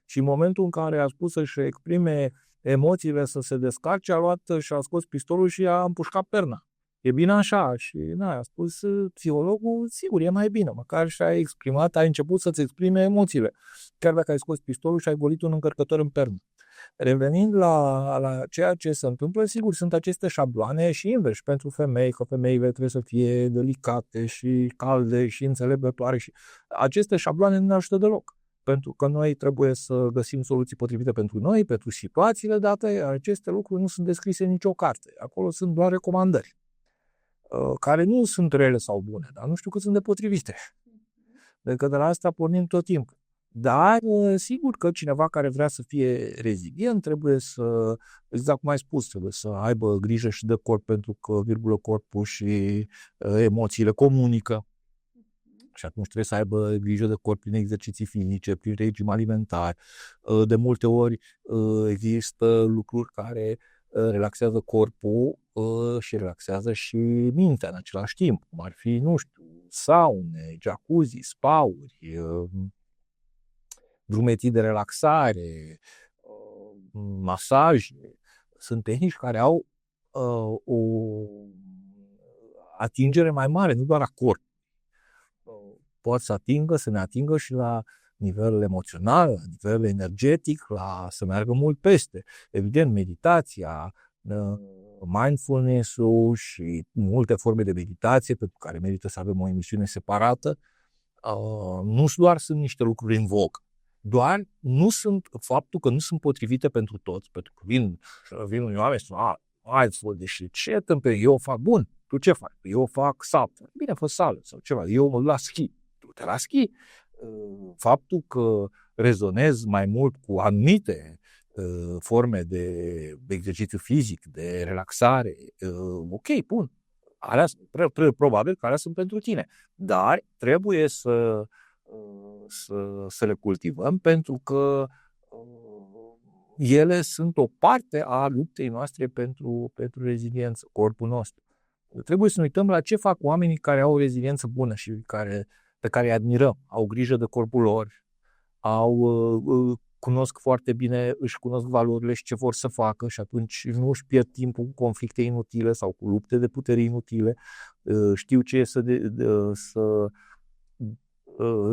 Și în momentul în care a spus să-și exprime emoțiile, să se descarce, a luat și a scos pistolul și a împușcat perna. E bine așa. Și a spus psihologul: sigur, e mai bine, măcar și-a exprimat, ai început să-ți exprime emoțiile, chiar dacă ai scos pistolul și ai golit un încărcător în pernă. Revenind la ceea ce se întâmplă, sigur, sunt aceste șabloane și invers pentru femei, că femeile trebuie să fie delicate și calde și înțelegătoare. Și aceste șabloane nu ne ajută deloc, pentru că noi trebuie să găsim soluții potrivite pentru noi, pentru situațiile date. Aceste lucruri nu sunt descrise în nicio carte. Acolo sunt doar recomandări, care nu sunt rele sau bune, dar nu știu cât sunt de potrivite. Deci de la asta pornim tot timpul. Dar sigur că cineva care vrea să fie rezilient trebuie să, exact cum ai spus, trebuie să aibă grijă și de corp, pentru că, corpul și emoțiile comunică. Și atunci trebuie să aibă grijă de corp prin exerciții fizice, prin regim alimentar. De multe ori există lucruri care relaxează corpul și relaxează și mintea în același timp, cum ar fi, nu știu, saune, jacuzzi, spa-uri, drumetii de relaxare, masaje. Sunt tehnici care au o atingere mai mare, nu doar a corpului. Pot să ne atingă și la nivel emoțional, la nivel energetic, să meargă mult peste. Evident, meditația, mindfulness-ul și multe forme de meditație, pentru care merită să avem o emisiune separată, nu doar sunt niște lucruri în vogă, doar nu sunt, faptul că nu sunt potrivite pentru toți, pentru că vin unii oameni și spun: deși ce tâmpere, eu o fac bun, tu ce faci? Eu fac saltă. Bine, fă sală sau ceva, eu mă la schi. Du-te la schi. Faptul că rezonez mai mult cu anumite forme de exercițiu fizic, de relaxare, ok, bun. Probabil că alea sunt pentru tine. Dar trebuie să le cultivăm, pentru că ele sunt o parte a luptei noastre pentru reziliență, corpul nostru. Trebuie să ne uităm la ce fac oamenii care au o reziliență bună și pe care îi admirăm. Au grijă de corpul lor, cunosc foarte bine, își cunosc valorile și ce vor să facă, și atunci nu își pierd timpul cu conflicte inutile sau cu lupte de putere inutile. Știu ce e să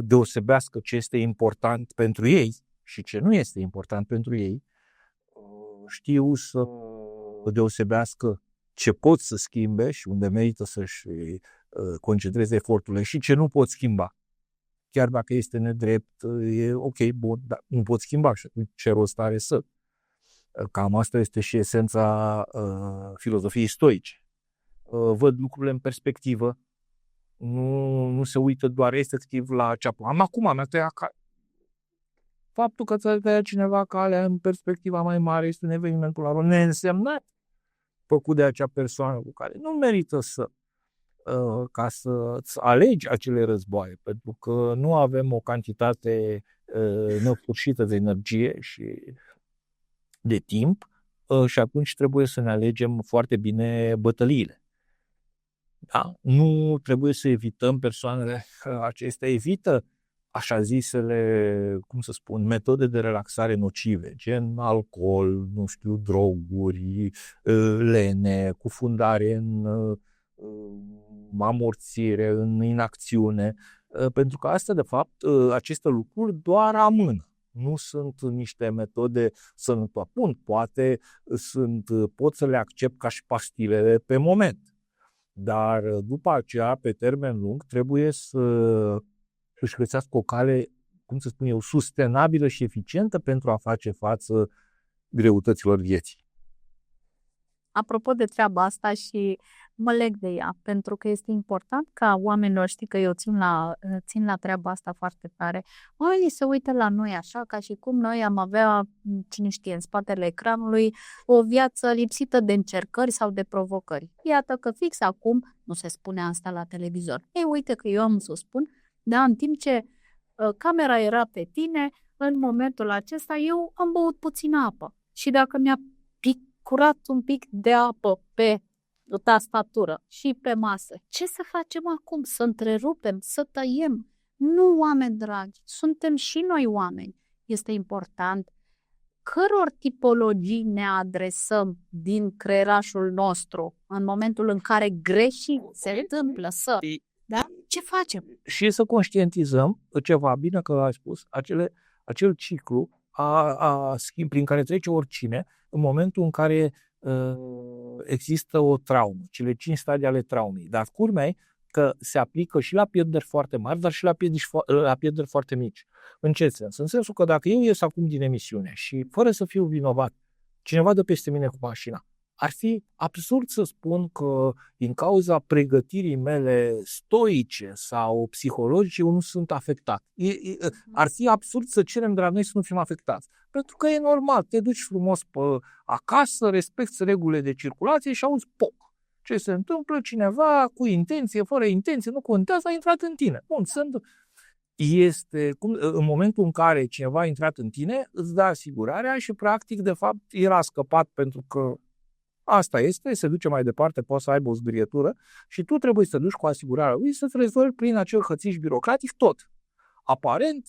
deosebească ce este important pentru ei și ce nu este important pentru ei. Știu să deosebească ce pot să schimbe și unde merită să-și concentreze eforturile și ce nu pot schimba. Chiar dacă este nedrept, e ok, bun, dar nu pot schimba și ce rost are să. Cam asta este și esența filozofiei stoice. Văd lucrurile în perspectivă, nu se uită doar efectiv la ce am acum, am tăiat faptul că ți-a tăiat cineva calea în perspectiva mai mare este un eveniment până la urmă neînsemnat făcut de acea persoană cu care nu merită ca să-ți alegi acele războaie, pentru că nu avem o cantitate nesfârșită de energie și de timp și atunci trebuie să ne alegem foarte bine bătăliile. Da? Nu trebuie să evităm persoanele acestea, evită așa zisele, cum să spun, metode de relaxare nocive, gen alcool, nu știu, droguri, lene, cufundare în amorțire, în inacțiune, pentru că astea, de fapt, aceste lucruri doar amână. Nu sunt niște metode sănătoase. Poate pot să le accept ca și pastilele pe moment. Dar după aceea, pe termen lung, trebuie să își găsească o cale, cum să spun eu, sustenabilă și eficientă pentru a face față greutăților vieții. Apropo de treaba asta și mă leg de ea, pentru că este important ca oamenilor, știi că eu țin la treaba asta foarte tare, oamenii se uită la noi așa, ca și cum noi am avea, cine știe, în spatele ecranului, o viață lipsită de încercări sau de provocări. Iată că fix acum, nu se spune asta la televizor. Ei, uite că eu am să o spun, dar în timp ce camera era pe tine, în momentul acesta eu am băut puțină apă. Și dacă mi-a curat un pic de apă pe tastatură și pe masă. Ce să facem acum? Să întrerupem? Să tăiem? Nu, oameni dragi, suntem și noi oameni. Este important căror tipologii ne adresăm din creierașul nostru în momentul în care greșim se întâmplă să... Da? Ce facem? Și să conștientizăm ceva, bine că l-ai spus, acel ciclu schimb prin care trece oricine în momentul în care există o traumă, cele 5 stadii ale traumei. Dar culmea că se aplică și la pierderi foarte mari, dar și la pierderi foarte mici. În ce sens? În sensul că dacă eu ies acum din emisiune și fără să fiu vinovat, cineva dă peste mine cu mașina, ar fi absurd să spun că din cauza pregătirii mele stoice sau psihologice eu nu sunt afectat. Ar fi absurd să cerem de la noi să nu fim afectați. Pentru că e normal, te duci frumos acasă, respecti regulile de circulație și auzi poc. Ce se întâmplă? Cineva cu intenție, fără intenție, nu contează, a intrat în tine. Bun, în momentul în care cineva a intrat în tine, îți dă asigurarea și practic, de fapt, el a scăpat pentru că asta este, se duce mai departe, poate să aibă o zgârietură și tu trebuie să te duci cu asigurarea lui să-ți rezolvi prin acel hățiș birocratic tot. Aparent,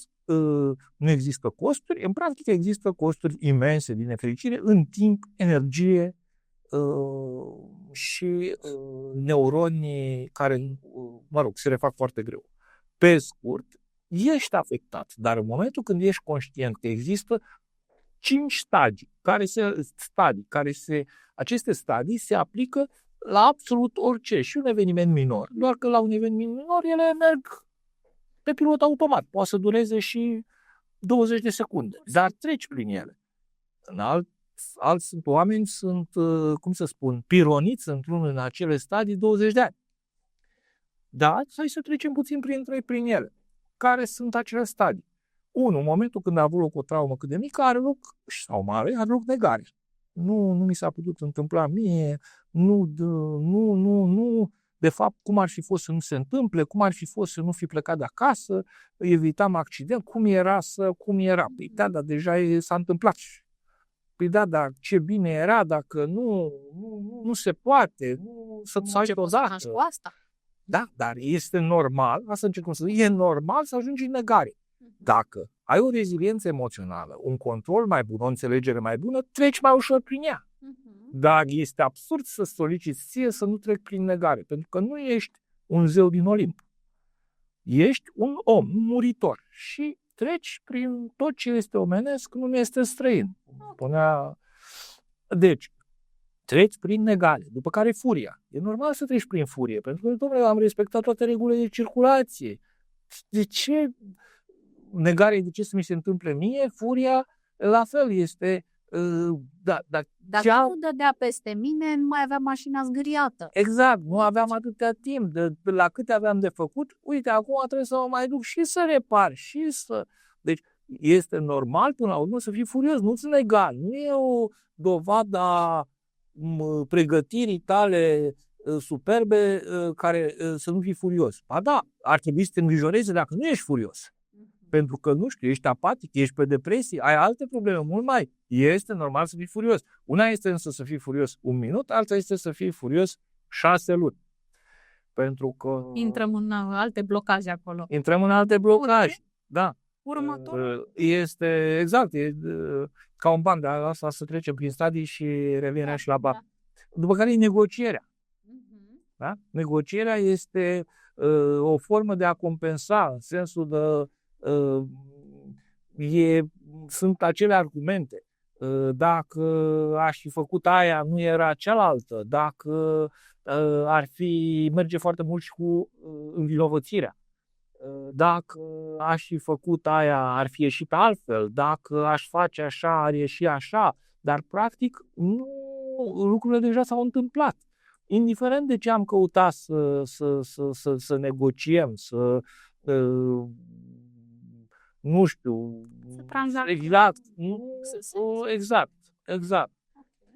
nu există costuri, în practică există costuri imense, din nefericire, în timp, energie și neuroni care, se refac foarte greu. Pe scurt, ești afectat, dar în momentul când ești conștient că există 5 stadii, aceste stadii se aplică la absolut orice și un eveniment minor. Doar că la un eveniment minor ele merg pe pilot automat. Poate să dureze și 20 de secunde, dar treci prin ele. Alți oameni sunt, pironiți într-unul în acele stadii 20 de ani. Dar hai să trecem puțin prin ele. Care sunt acele stadii? 1. În momentul când a avut loc o traumă cât de mică, are loc negarea. Nu mi s-a putut întâmpla mie, de fapt, cum ar fi fost să nu se întâmple, cum ar fi fost să nu fi plecat de acasă, evitam accident, cum era. Păi da, dar deja s-a întâmplat. Păi da, dar ce bine era dacă nu se poate, să ai odată. Da, dar este normal, asta încercăm să zic, e normal să ajungi în negare. Dacă ai o reziliență emoțională, un control mai bun, o înțelegere mai bună, treci mai ușor prin ea. Dar este absurd să soliciți ție să nu trec prin negare, pentru că nu ești un zeu din Olimp. Ești un om, un muritor și treci prin tot ce este omenesc, nu este străin. Deci, treci prin negare, după care furia. E normal să treci prin furie, pentru că, domnule, am respectat toate regulile de circulație. De ce negare, de ce să mi se întâmple mie? Furia, la fel, este... Dacă nu dădea peste mine, nu mai aveam mașina zgâriată. Exact, nu aveam atâtea timp. La câte aveam de făcut, uite, acum trebuie să mă mai duc și să repar, și să... Deci, Este normal până la urmă să fii furios, nu-ți nega. Nu e o dovadă a pregătirii tale superbe care să nu fii furios. Ba da, ar trebui să te îngrijoreze dacă nu ești furios. Pentru că, nu știu, ești apatic, ești pe depresie, ai alte probleme mult mai. Este normal să fii furios. Una este însă să fii furios 1 minut, alta este să fii furios 6 luni. Pentru că... Intrăm în alte blocaje acolo. Intrăm în alte blocaje, da. Următorul? Este, exact, e ca un ban de asta să trecem prin stadii și revenim și la bani. Da. După care e negocierea. Da? Negocierea este o formă de a compensa, în sensul de sunt acele argumente. Dacă aș fi făcut aia, nu era cealaltă. Dacă merge foarte mult și cu învinovățirea. Dacă aș fi făcut aia, ar fi ieșit pe altfel. Dacă aș face așa, ar ieși așa. Dar, practic, lucrurile deja s-au întâmplat. Indiferent de ce am căutat să negociem, nu știu, exact.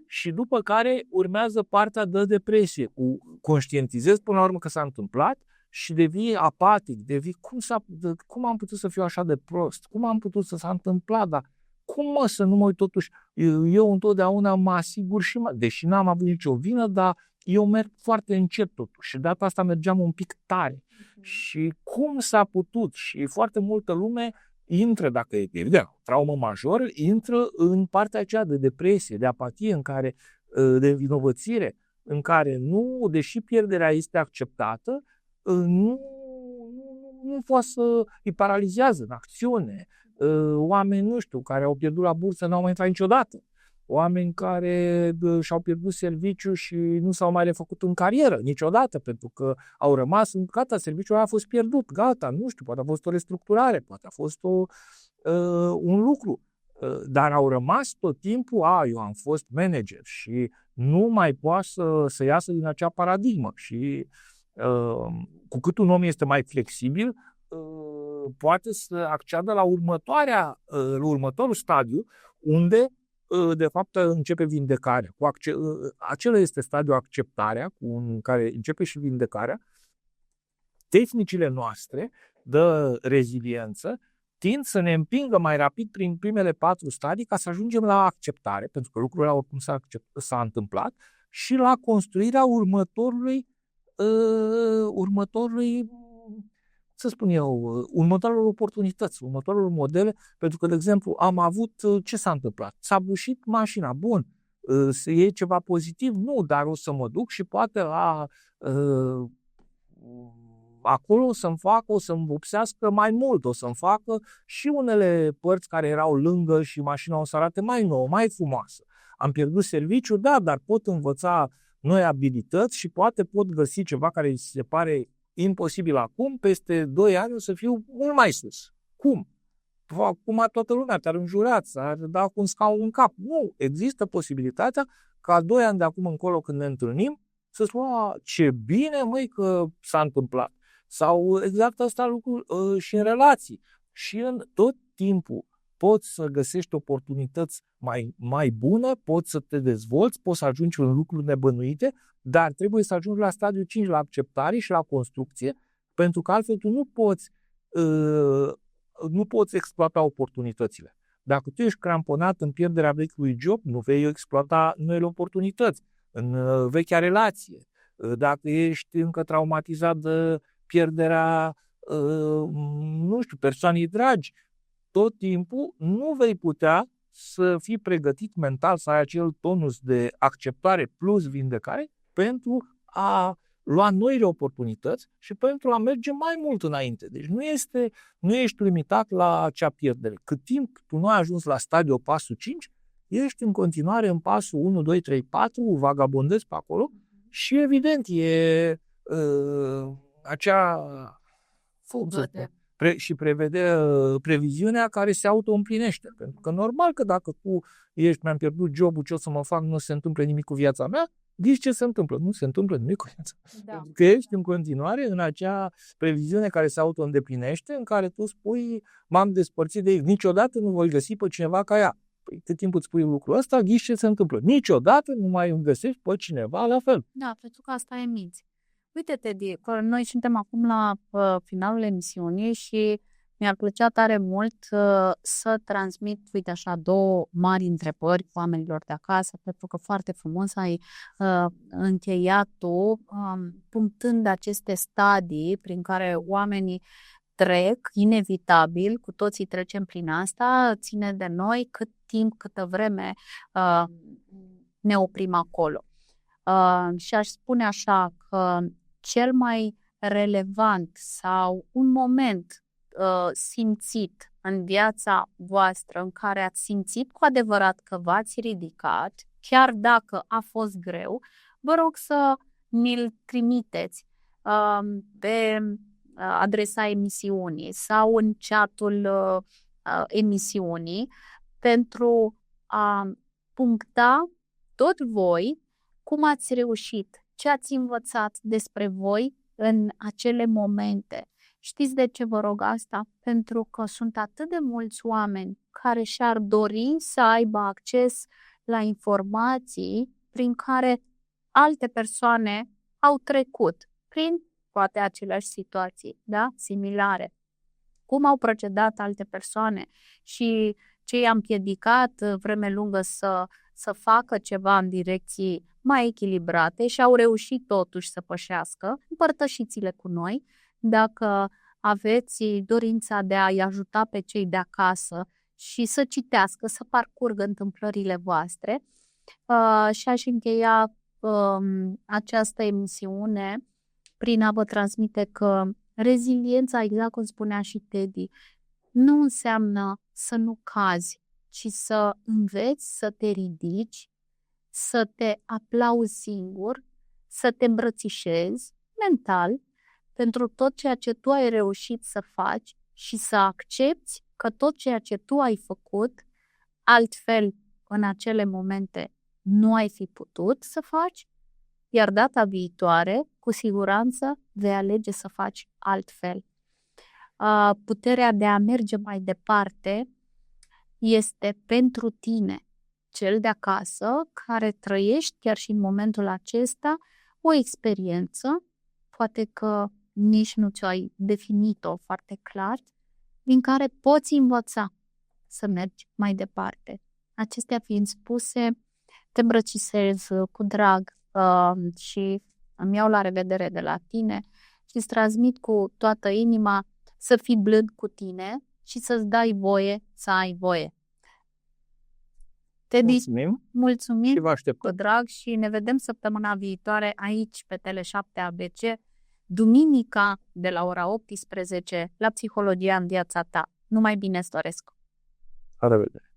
Și după care urmează partea de depresie. Conștientizez până la urmă că s-a întâmplat și devii apatic, cum am putut să fiu așa de prost? Cum am putut să s-a întâmplat? Dar cum să nu mă uit totuși? Eu întotdeauna mă asigur deși n-am avut nicio vină, dar eu merg foarte încet totuși și de data asta mergeam un pic tare. Și cum s-a putut? Și foarte multă lume intră, dacă e evident, traumă majoră, intră în partea aceea de depresie, de apatie, de învinovățire, în care deși pierderea este acceptată, nu poate îi paralizează în acțiune. Oameni, nu știu, care au pierdut la bursă, n-au mai intrat niciodată. Oameni care și-au pierdut serviciu și nu s-au mai refăcut în carieră niciodată, pentru că au rămas gata, serviciul ăla a fost pierdut, gata, nu știu, poate a fost o restructurare, poate a fost un lucru, dar au rămas tot timpul, eu am fost manager și nu mai poate să iasă din acea paradigmă și cu cât un om este mai flexibil, poate să acceadă la următorul stadiu, unde de fapt începe vindecarea. Acela este stadiul acceptarea, în care începe și vindecarea. Tehnicile noastre de reziliență tind să ne împingă mai rapid prin primele 4 stadii ca să ajungem la acceptare, pentru că lucrurile oricum s-a întâmplat, și la construirea următorului, să spun eu, următoarelor oportunități, următoarelor modele, pentru că, de exemplu, ce s-a întâmplat? S-a bușit mașina, bun, e ceva pozitiv? Nu, dar o să mă duc și poate acolo o să-mi vopsească mai mult, o să-mi facă și unele părți care erau lângă și mașina o să arate mai nouă, mai frumoasă. Am pierdut serviciu, da, dar pot învăța noi abilități și poate pot găsi ceva care îi se pare imposibil acum, peste 2 ani o să fiu mult mai sus. Cum? Acum toată lumea te-ar înjura, ți-ar da cu un scaun în cap. Nu, există posibilitatea ca 2 ani de acum încolo când ne întâlnim să spun, ce bine, măi, că s-a întâmplat. Sau exact asta lucru și în relații. Și în tot timpul poți să găsești oportunități mai bune, poți să te dezvolți, poți să ajungi în lucruri nebănuite, dar trebuie să ajungi la stadiul 5, la acceptare și la construcție, pentru că altfel tu nu poți exploata oportunitățile. Dacă tu ești cramponat în pierderea vechiului job, nu vei exploata noile oportunități, în vechea relație. Dacă ești încă traumatizat de pierderea, persoanei dragi, tot timpul nu vei putea să fii pregătit mental, să ai acel tonus de acceptare plus vindecare pentru a lua noile oportunități și pentru a merge mai mult înainte. Deci nu ești limitat la acea pierdere. Cât timp tu nu ai ajuns la stadiul pasul 5, ești în continuare în pasul 1, 2, 3, 4, vagabondezi pe acolo și evident e acea și prevede previziunea care se auto-împlinește. Pentru că normal că dacă mi-am pierdut jobul, ce o să mă fac, nu se întâmplă nimic cu viața mea, Ghiși ce se întâmplă? Nu se întâmplă nimic cu viața. Da. Că ești în continuare în acea previziune care se auto-îndeplinește, în care tu spui, m-am despărțit de ei, niciodată nu voi găsi pe cineva ca ea. Păi, cât timp îți spui lucrul ăsta, ghiși ce se întâmplă. Niciodată nu mai găsești pe cineva la fel. Da, pentru că asta e minți. Uite, Teddy, că noi suntem acum la finalul emisiunii și mi-ar plăcea tare mult să transmit, uite așa, 2 mari întrebări oamenilor de acasă, pentru că foarte frumos ai încheiat tu, punctând aceste stadii prin care oamenii trec, inevitabil, cu toții trecem prin asta, ține de noi cât timp, câtă vreme ne oprim acolo. Și aș spune așa că cel mai relevant sau un moment simțit în viața voastră în care ați simțit cu adevărat că v-ați ridicat, chiar dacă a fost greu, vă rog să mi-l trimiteți pe adresa emisiunii sau în chatul emisiunii pentru a puncta tot voi cum ați reușit, ce ați învățat despre voi în acele momente. Știți de ce vă rog asta? Pentru că sunt atât de mulți oameni care și-ar dori să aibă acces la informații prin care alte persoane au trecut prin poate aceleași situații, da? Similare. Cum au procedat alte persoane și ce i-a împiedicat vreme lungă să facă ceva în direcții mai echilibrate și au reușit totuși să pășească, împărtășiți-le cu noi. Dacă aveți dorința de a-i ajuta pe cei de acasă și să citească, să parcurgă întâmplările voastre. Și aș încheia această emisiune prin a vă transmite că reziliența, exact cum spunea și Teddy, nu înseamnă să nu cazi, ci să înveți să te ridici, să te aplauzi singur, să te îmbrățișezi mental pentru tot ceea ce tu ai reușit să faci și să accepti că tot ceea ce tu ai făcut, altfel în acele momente nu ai fi putut să faci, iar data viitoare, cu siguranță, vei alege să faci altfel. Puterea de a merge mai departe este pentru tine, cel de acasă, care trăiești chiar și în momentul acesta o experiență, poate că nici nu ți-ai definit-o foarte clar, din care poți învăța să mergi mai departe. Acestea fiind spuse, te îmbrăcisez cu drag și îmi iau la revedere de la tine și îți transmit cu toată inima să fii blând cu tine și să-ți dai voie să ai voie. Teddy, mulțumim și vă așteptăm cu drag și ne vedem săptămâna viitoare aici pe Tele7 ABC, duminica de la ora 18 la Psihologia în viața ta. Numai bine îți doresc! La revedere!